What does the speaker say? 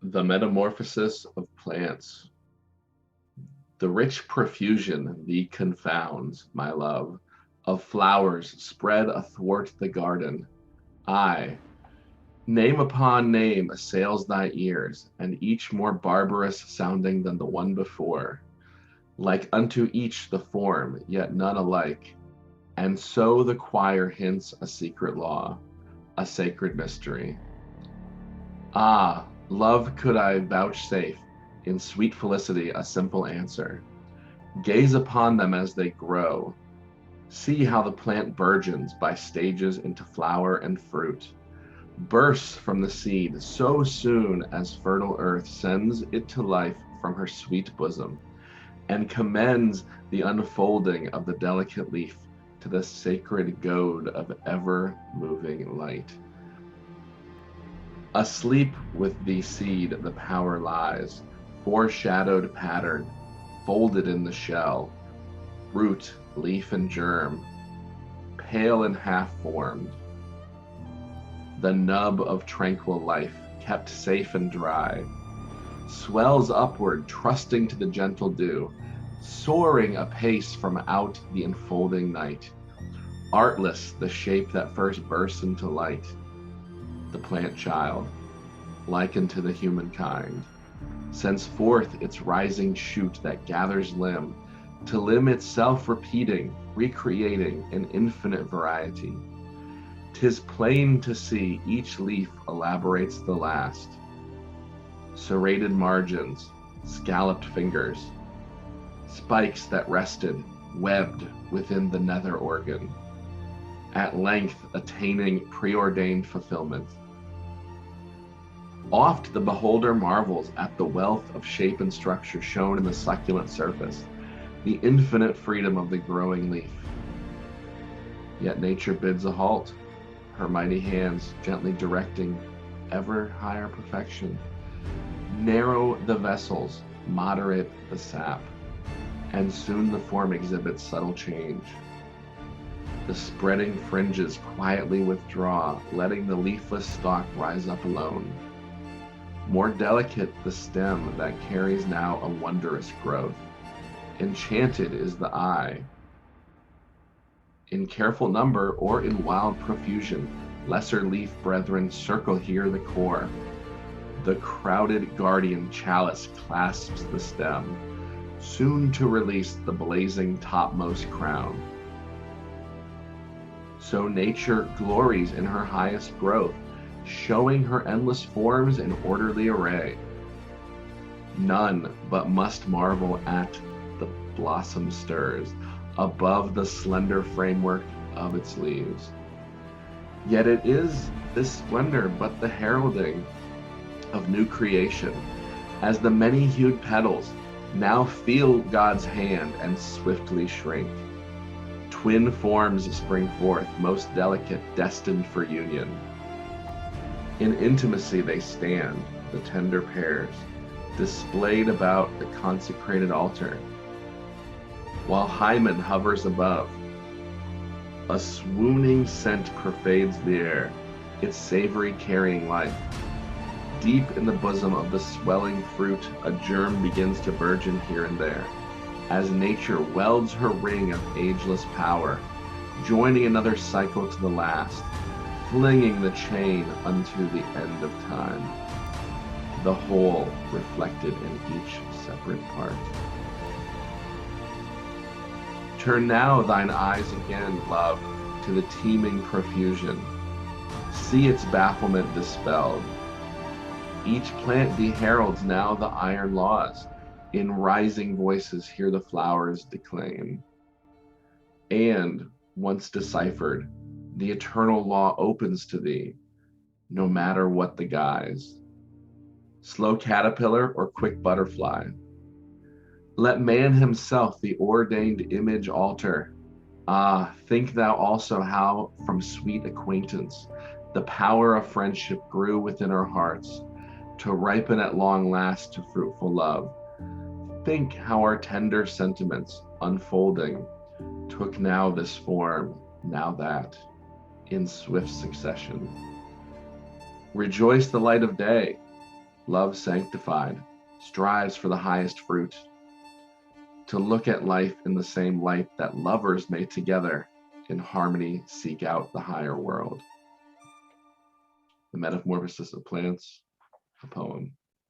The metamorphosis of plants. The rich profusion thee confounds, my love, of flowers spread athwart the garden. Ay, name upon name assails thy ears, and each more barbarous sounding than the one before. Like unto each the form, yet none alike. And so the choir hints a secret law, a sacred mystery. Ah, love, could I vouchsafe in sweet felicity a simple answer. Gaze upon them as they grow. See how the plant burgeons by stages into flower and fruit, bursts from the seed so soon as fertile earth sends it to life from her sweet bosom, and commends the unfolding of the delicate leaf to the sacred goad of ever-moving light. Asleep with the seed the power lies, foreshadowed pattern, folded in the shell, root, leaf, and germ, pale and half-formed. The nub of tranquil life, kept safe and dry, swells upward, trusting to the gentle dew, soaring apace from out the enfolding night. Artless the shape that first bursts into light, the plant child, likened to the humankind, sends forth its rising shoot that gathers limb, to limb itself repeating, recreating an infinite variety. 'Tis plain to see each leaf elaborates the last. Serrated margins, scalloped fingers, spikes that rested, webbed within the nether organ, at length attaining preordained fulfillment. Oft the beholder marvels at the wealth of shape and structure shown in the succulent surface, the infinite freedom of the growing leaf. Yet nature bids a halt, her mighty hands gently directing ever higher perfection. Narrow the vessels, moderate the sap, and soon the form exhibits subtle change. The spreading fringes quietly withdraw, letting the leafless stalk rise up alone. More delicate the stem that carries now a wondrous growth. Enchanted is the eye. In careful number or in wild profusion, lesser leaf brethren circle here the core. The crowded guardian chalice clasps the stem, soon to release the blazing topmost crown. So nature glories in her highest growth, showing her endless forms in orderly array. None but must marvel at the blossom stirs above the slender framework of its leaves. Yet it is this splendor but the heralding of new creation, as the many-hued petals now feel God's hand and swiftly shrink. Twin forms spring forth, most delicate, destined for union. In intimacy they stand, the tender pairs, displayed about the consecrated altar, while Hymen hovers above. A swooning scent pervades the air, its savory carrying life. Deep in the bosom of the swelling fruit, a germ begins to burgeon here and there, as nature welds her ring of ageless power, joining another cycle to the last, flinging the chain unto the end of time, the whole reflected in each separate part. Turn now thine eyes again, love, to the teeming profusion. See its bafflement dispelled. Each plant thee heralds now the iron laws. In rising voices hear the flowers declaim. And, once deciphered, the eternal law opens to thee, no matter what the guise. Slow caterpillar or quick butterfly, let man himself the ordained image alter. Ah, think thou also how from sweet acquaintance the power of friendship grew within our hearts, to ripen at long last to fruitful love. Think how our tender sentiments, unfolding, took now this form, now that, in swift succession. Rejoice the light of day, Love sanctified, strives for the highest fruit, to look at life in the same light that lovers may together in harmony seek out the higher world. The Metamorphosis of Plants, a poem.